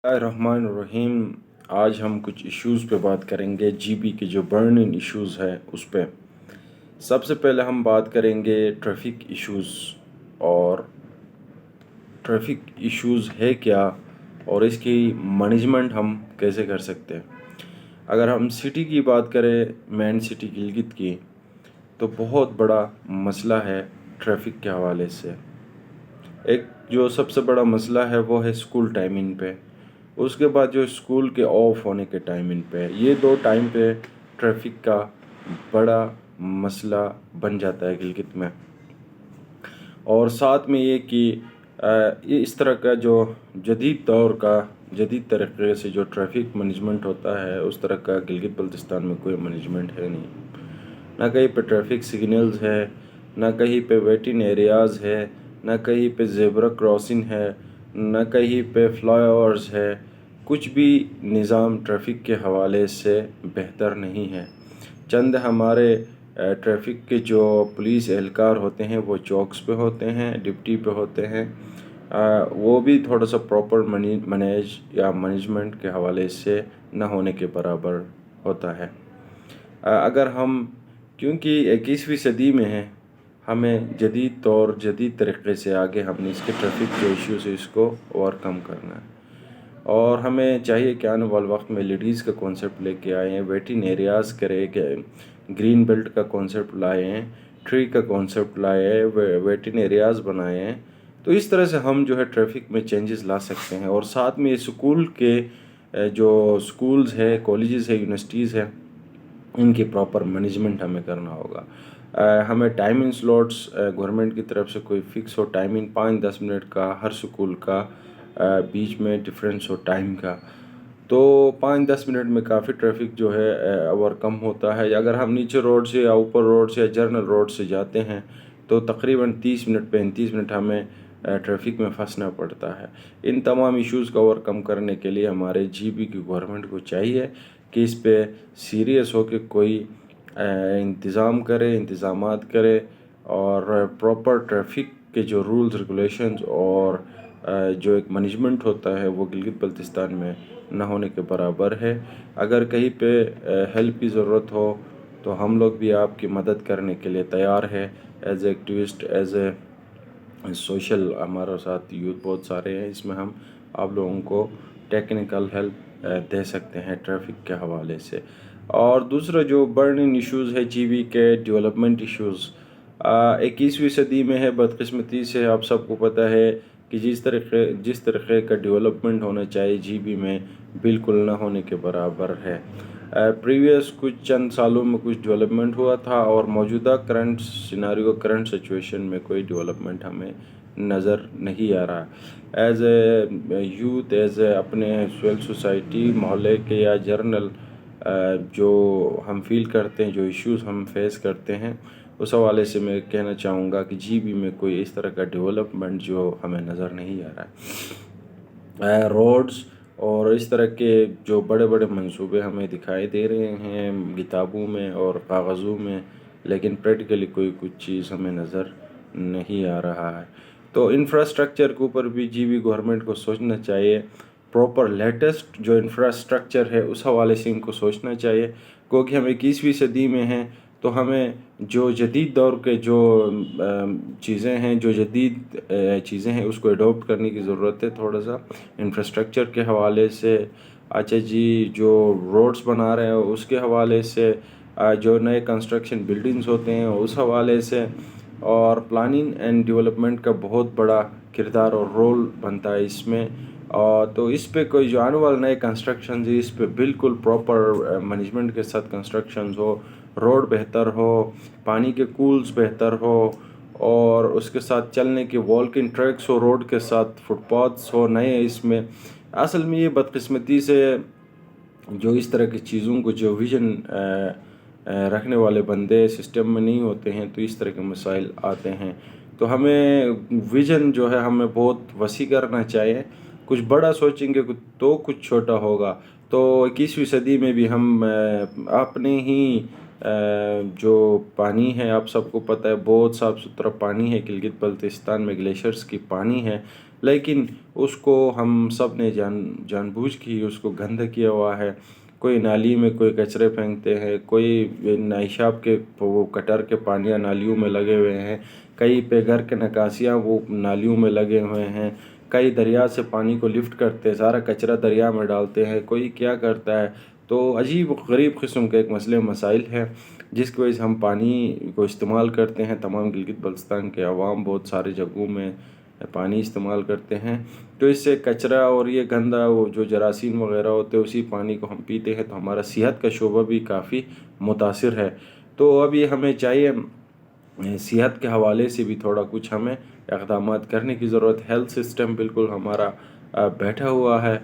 الرحمن الرحیم۔ آج ہم کچھ ایشوز پہ بات کریں گے، جی بی کے جو برننگ ایشوز ہے اس پہ۔ سب سے پہلے ہم بات کریں گے ٹریفک ایشوز، اور ٹریفک ایشوز ہے کیا اور اس کی مینجمنٹ ہم کیسے کر سکتے ہیں۔ اگر ہم سٹی کی بات کریں، مین سٹی گلگت کی، تو بہت بڑا مسئلہ ہے ٹریفک کے حوالے سے۔ ایک جو سب سے بڑا مسئلہ ہے وہ ہے سکول ٹائمنگ پہ، اس کے بعد جو اسکول کے آف ہونے کے ٹائمنگ پہ، یہ دو ٹائم پہ ٹریفک کا بڑا مسئلہ بن جاتا ہے گلگت میں۔ اور ساتھ میں یہ کہ یہ اس طرح کا جو جدید طریقے سے جو ٹریفک مینجمنٹ ہوتا ہے، اس طرح کا گلگت بلتستان میں کوئی مینجمنٹ ہے نہیں۔ نہ کہیں پہ ٹریفک سگنلز ہے، نہ کہیں پہ ویٹنگ ایریاز ہے، نہ کہیں پہ زیبرا کراسنگ ہے، نہ کہیں پہ فلائی اوورز ہے۔ کچھ بھی نظام ٹریفک کے حوالے سے بہتر نہیں ہے۔ چند ہمارے ٹریفک کے جو پولیس اہلکار ہوتے ہیں وہ چوکس پہ ہوتے ہیں، ڈپٹی پہ ہوتے ہیں، وہ بھی تھوڑا سا پراپر مینجمنٹ کے حوالے سے نہ ہونے کے برابر ہوتا ہے۔ اگر ہم کیونکہ 21ویں صدی میں ہیں، ہمیں جدید طریقے سے آگے ہم نے اس کے ٹریفک کے ایشوز اس کو اوور کم کرنا ہے، اور ہمیں چاہیے کہ آنے والے وقت میں لیڈیز کا کانسیپٹ لے کے آئیں، ویٹنگ ایریاز کرے، کہ گرین بیلٹ کا کانسیپٹ لائیں، ٹری کا کانسیپٹ لائیں، ویٹنگ ایریاز بنائیں۔ تو اس طرح سے ہم جو ہے ٹریفک میں چینجز لا سکتے ہیں، اور ساتھ میں اسکول کے جو سکولز ہے، کالجز ہے، یونیورسٹیز ہے، ان کی پراپر مینجمنٹ ہمیں کرنا ہوگا۔ ہمیں ٹائمنگ سلوٹس گورنمنٹ کی طرف سے کوئی فکس ہو، ٹائمنگ 5-10 منٹ کا ہر سکول کا، بیچ میں ڈفرینس ہو ٹائم کا، تو 5-10 منٹ میں کافی ٹریفک جو ہے اوور کم ہوتا ہے۔ اگر ہم نیچے روڈ سے یا اوپر روڈ سے یا جرنل روڈ سے جاتے ہیں تو تقریباً 30 منٹ 35 منٹ ہمیں ٹریفک میں پھنسنا پڑتا ہے۔ ان تمام ایشوز کا اوور کم کرنے کے لیے ہمارے جی بی کی گورنمنٹ کو چاہیے کہ اس پہ سیریس ہو کے کوئی انتظامات کرے، اور پراپر ٹریفک کے جو رولز ریگولیشنز اور جو ایک مینجمنٹ ہوتا ہے وہ گلگت بلتستان میں نہ ہونے کے برابر ہے۔ اگر کہیں پہ ہیلپ کی ضرورت ہو تو ہم لوگ بھی آپ کی مدد کرنے کے لیے تیار ہے، as a activist, as a social. ہمارے ساتھ یوتھ بہت سارے ہیں، اس میں ہم آپ لوگوں کو ٹیکنیکل ہیلپ دے سکتے ہیں ٹریفک کے حوالے سے۔ اور دوسرا جو برننگ ایشوز ہے جی بی کے، ڈیولپمنٹ ایشوز 21ویں صدی میں ہے۔ بدقسمتی سے آپ سب کو پتہ ہے کہ جس طریقے کا ڈیولپمنٹ ہونا چاہیے جی بی میں، بالکل نہ ہونے کے برابر ہے۔ پریویس کچھ چند سالوں میں کچھ ڈیولپمنٹ ہوا تھا، اور موجودہ کرنٹ سچویشن میں کوئی ڈیولپمنٹ ہمیں نظر نہیں آ رہا۔ As a youth, as a اپنے سول سوسائٹی، محلے کے یا جرنل جو ہم فیل کرتے ہیں، جو ایشوز ہم فیس کرتے ہیں، اس حوالے سے میں کہنا چاہوں گا کہ جی بی میں کوئی اس طرح کا ڈیولپمنٹ جو ہمیں نظر نہیں آ رہا ہے۔ روڈز اور اس طرح کے جو بڑے بڑے منصوبے ہمیں دکھائی دے رہے ہیں کتابوں میں اور کاغذوں میں، لیکن پریکٹیکلی کوئی کچھ چیز ہمیں نظر نہیں آ رہا ہے۔ تو انفراسٹرکچر کے اوپر بھی جی بی گورنمنٹ کو سوچنا چاہیے، پراپر لیٹسٹ جو انفراسٹرکچر ہے اس حوالے سے ان کو سوچنا چاہیے، کیونکہ ہم 21ویں صدی میں ہیں، تو ہمیں جو جدید دور کے جو چیزیں ہیں، جو جدید چیزیں ہیں، اس کو اڈاپٹ کرنے کی ضرورت ہے تھوڑا سا انفراسٹرکچر کے حوالے سے۔ اچھا جی، جو روڈز بنا رہے ہیں اس کے حوالے سے، جو نئے کنسٹرکشن بلڈنگز ہوتے ہیں اس حوالے سے، اور پلاننگ اینڈ ڈیولپمنٹ کا بہت بڑا کردار اور رول بنتا ہے اس میں۔ تو اس پہ کوئی جو آنے والے نئے کنسٹرکشنز ہیں، اس پہ بالکل پراپر مینجمنٹ کے ساتھ کنسٹرکشنز ہو، روڈ بہتر ہو، پانی کے کولز بہتر ہو، اور اس کے ساتھ چلنے کے والکنگ ٹریکس ہو، روڈ کے ساتھ فٹ پاتھس ہو نئے۔ اس میں اصل میں یہ بدقسمتی سے جو اس طرح کی چیزوں کو جو ویژن رکھنے والے بندے سسٹم میں نہیں ہوتے ہیں، تو اس طرح کے مسائل آتے ہیں۔ تو ہمیں ویژن جو ہے ہمیں بہت وسیع کرنا چاہیے، کچھ بڑا سوچیں گے تو کچھ چھوٹا ہوگا۔ تو 21ویں صدی میں بھی ہم اپنے ہی جو پانی ہے، آپ سب کو پتہ ہے بہت صاف ستھرا پانی ہے گلگت بلتستان میں، گلیشیئرز کی پانی ہے، لیکن اس کو ہم سب نے جان بوجھ کے اس کو گندہ کیا ہوا ہے. کوئی نالی میں کوئی کچرے پھینکتے ہیں, کوئی نائشاب کے وہ کٹر کے پانیاں نالیوں میں لگے ہوئے ہیں, کئی پہ گھر کے نکاسیاں وہ نالیوں میں لگے ہوئے ہیں, کئی دریا سے پانی کو لفٹ کرتے سارا کچرا دریا میں ڈالتے ہیں, کوئی کیا کرتا ہے. تو عجیب و غریب قسم کے ایک مسائل ہے جس کی وجہ سے ہم پانی کو استعمال کرتے ہیں. تمام گلگت بلتستان کے عوام بہت سارے جگہوں میں پانی استعمال کرتے ہیں, تو اس سے کچرا اور یہ گندا وہ جو جراثیم وغیرہ ہوتے ہیں اسی پانی کو ہم پیتے ہیں, تو ہمارا صحت کا شعبہ بھی کافی متاثر ہے. تو اب یہ ہمیں چاہیے صحت کے حوالے سے بھی تھوڑا کچھ ہمیں اقدامات کرنے کی ضرورت. ہیلتھ سسٹم بالکل ہمارا بیٹھا ہوا ہے,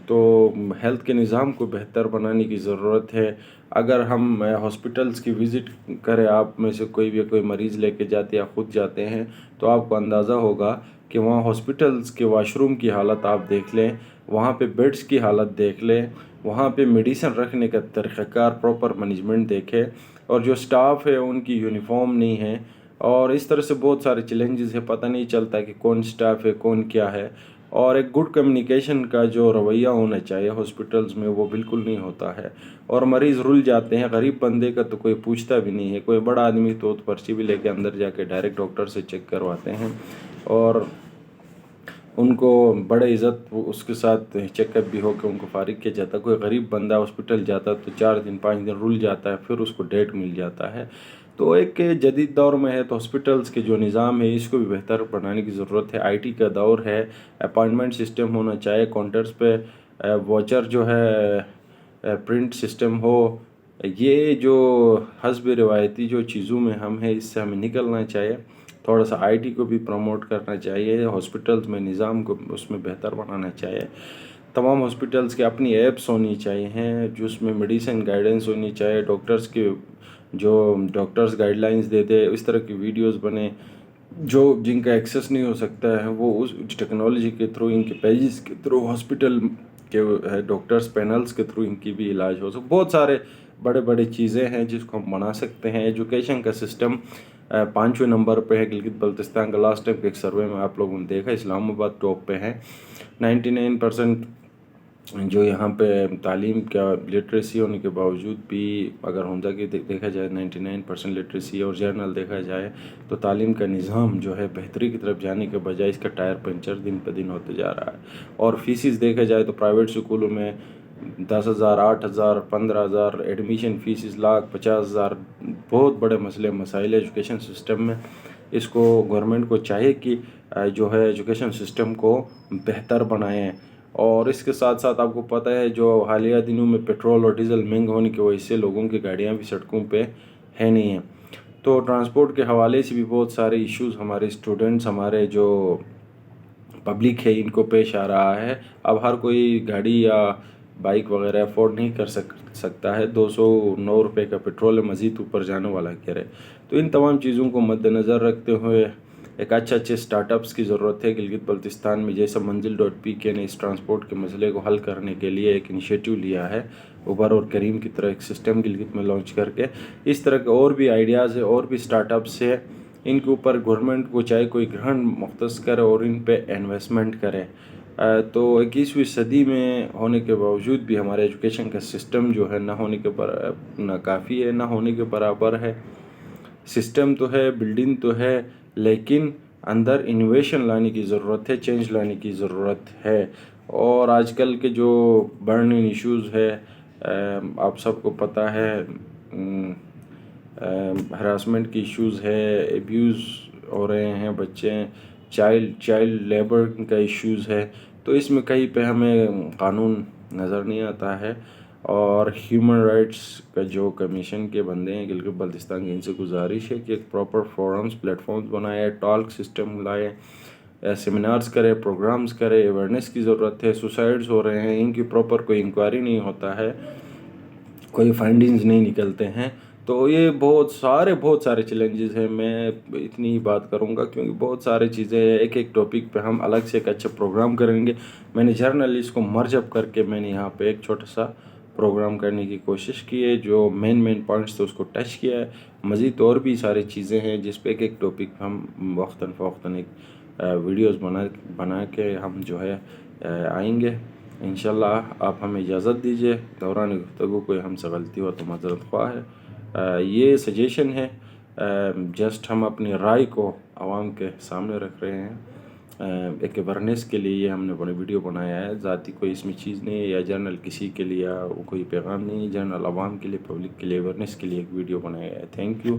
تو ہیلتھ کے نظام کو بہتر بنانے کی ضرورت ہے. اگر ہم ہاسپٹلس کی وزٹ کریں, آپ میں سے کوئی مریض لے کے جاتے یا خود جاتے ہیں, تو آپ کو اندازہ ہوگا کہ وہاں ہاسپٹلس کے واش روم کی حالت آپ دیکھ لیں, وہاں پہ بیڈس کی حالت دیکھ لیں, وہاں پہ میڈیسن رکھنے کا طریقہ کار پراپر مینجمنٹ دیکھیں, اور جو سٹاف ہے ان کی یونیفارم نہیں ہے, اور اس طرح سے بہت سارے چیلنجز ہے. پتہ نہیں چلتا کہ کون سٹاف ہے کون کیا ہے, اور ایک گڈ کمیونیکیشن کا جو رویہ ہونا چاہیے ہاسپٹلز میں وہ بالکل نہیں ہوتا ہے, اور مریض رل جاتے ہیں. غریب بندے کا تو کوئی پوچھتا بھی نہیں ہے, کوئی بڑا آدمی تو پرچی بھی لے کے اندر جا کے ڈائریکٹ ڈاکٹر سے چیک کرواتے ہیں, اور ان کو بڑے عزت اس کے ساتھ چیک اپ بھی ہو کے ان کو فارغ کیا جاتا ہے. کوئی غریب بندہ ہاسپٹل جاتا تو 4 دن 5 دن رل جاتا ہے, پھر اس کو ڈیٹ مل جاتا ہے. تو ایک جدید دور میں ہے, تو ہاسپٹلس کے جو نظام ہے اس کو بھی بہتر بنانے کی ضرورت ہے. آئی ٹی کا دور ہے, اپائنٹمنٹ سسٹم ہونا چاہیے, کاؤنٹرز پہ واچر جو ہے پرنٹ سسٹم ہو. یہ جو حسب روایتی جو چیزوں میں ہم ہیں اس سے ہمیں نکلنا چاہیے. تھوڑا سا آئی ٹی کو بھی پروموٹ کرنا چاہیے, ہاسپٹلز میں نظام کو اس میں بہتر بنانا چاہیے. تمام ہاسپٹلز کی اپنی ایپس ہونی چاہیے جس میں میڈیسن گائیڈنس ہونی چاہیے, ڈاکٹرز کی جو ڈاکٹرز گائیڈ لائنز دیتے اس طرح کی ویڈیوز بنے, جو جن کا ایکسیس نہیں ہو سکتا ہے وہ اس ٹیکنالوجی کے تھرو ان کے پیجز کے تھرو ہاسپٹل کے ڈاکٹرز پینلز کے تھرو ان کی بھی علاج ہو سکے. بہت سارے بڑے چیزیں ہیں جس کو ہم بنا سکتے ہیں. ایجوکیشن کا سسٹم 5ویں نمبر پہ ہے گلگت بلتستان کا. لاسٹ ٹائم کے ایک سروے میں آپ لوگوں نے دیکھا اسلام آباد ٹاپ پہ ہے. 99% جو یہاں پہ تعلیم کا لٹریسی ہونے کے باوجود بھی اگر ہندا کی دیکھا جائے 99% لٹریسی, اور جرنل دیکھا جائے تو تعلیم کا نظام جو ہے بہتری کی طرف جانے کے بجائے اس کا ٹائر پنچر دن پہ دن ہوتے جا رہا ہے. اور فیسز دیکھا جائے تو پرائیویٹ اسکولوں میں 10,000 8,000 15,000 ایڈمیشن فیسز 1,50,000 بہت بڑے مسائل ایجوکیشن سسٹم میں. اس کو گورنمنٹ کو چاہیے کہ جو ہے ایجوکیشن سسٹم کو بہتر بنائیں. اور اس کے ساتھ ساتھ آپ کو پتہ ہے جو حالیہ دنوں میں پیٹرول اور ڈیزل مہنگا ہونے کی وجہ سے لوگوں کی گاڑیاں بھی سڑکوں پہ ہے نہیں ہیں, تو ٹرانسپورٹ کے حوالے سے بھی بہت سارے ایشوز ہمارے اسٹوڈنٹس ہمارے جو پبلک ہے ان کو پیش آ رہا ہے. اب ہر کوئی گاڑی یا بائک وغیرہ افورڈ نہیں کر سکتا ہے. 209 روپے کا پیٹرول مزید اوپر جانے والا کہہ رہے. تو ان تمام چیزوں کو مد نظر رکھتے ہوئے ایک اچھے اسٹارٹ اپس کی ضرورت ہے گلگت بلتستان میں. جیسا منزل.pk نے اس ٹرانسپورٹ کے مسئلے کو حل کرنے کے لیے ایک انیشیٹو لیا ہے, اوبر اور کریم کی طرح ایک سسٹم گلگت میں لانچ کر کے. اس طرح کے اور بھی آئیڈیاز ہے, اور بھی اسٹارٹ اپس ہے, ان کے اوپر گورنمنٹ کو چاہے کوئی گرانٹ مختص کرے اور ان پہ انویسٹمنٹ کرے. تو 21ویں صدی میں ہونے کے باوجود بھی ہمارے ایجوکیشن کا سسٹم جو ہے نہ کافی ہے نہ ہونے کے برابر ہے. سسٹم تو ہے, بلڈنگ تو ہے, لیکن اندر انوویشن لانے کی ضرورت ہے, چینج لانے کی ضرورت ہے. اور آج کل کے جو برننگ ایشوز ہے آپ سب کو پتہ ہے, ہراسمنٹ کی ایشوز ہے, ایبیوز ہو رہے ہیں بچے, چائلڈ لیبر کا ایشوز ہے. تو اس میں کہیں پہ ہمیں قانون نظر نہیں آتا ہے. اور ہیومن رائٹس کا جو کمیشن کے بندے ہیں گلگت بلتستان کی, ان سے گزارش ہے کہ ایک پراپر فورمز پلیٹ فارمز بنائے, ٹالک سسٹم لائے, سیمینارز کرے, پروگرامز کرے. اویئرنیس کی ضرورت ہے. سوسائڈز ہو رہے ہیں, ان کی پراپر کوئی انکوائری نہیں ہوتا ہے, کوئی فائنڈنگز نہیں نکلتے ہیں. تو یہ بہت سارے چیلنجز ہیں. میں اتنی ہی بات کروں گا کیونکہ بہت سارے چیزیں ہیں. ایک ٹاپک پہ ہم الگ سے ایک اچھا پروگرام کریں گے. میں نے جرنلسٹ کو مرج اپ کر کے میں نے یہاں پہ ایک چھوٹا سا پروگرام کرنے کی کوشش کی ہے. جو مین پوائنٹس تھے اس کو ٹچ کیا ہے. مزید اور بھی ساری چیزیں ہیں جس پہ ایک ٹاپک ہم وقتاً فوقتاً ایک ویڈیوز بنا کے ہم جو ہے آئیں گے انشاءاللہ. آپ ہمیں اجازت دیجیے. دوران گفتگو کوئی ہم سے غلطی ہو تو معذرت خواہ ہے. یہ سجیشن ہے، جسٹ ہم اپنی رائے کو عوام کے سامنے رکھ رہے ہیں. ایک اویرنیس کے لیے یہ ہم نے بڑی ویڈیو بنایا ہے. ذاتی کوئی اس میں چیز نہیں ہے یا جنرل کسی کے لیے کوئی پیغام نہیں ہے. جنرل عوام کے لیے، پبلک کے لیے اویرنیس کے لیے ایک ویڈیو بنایا ہے. Thank you.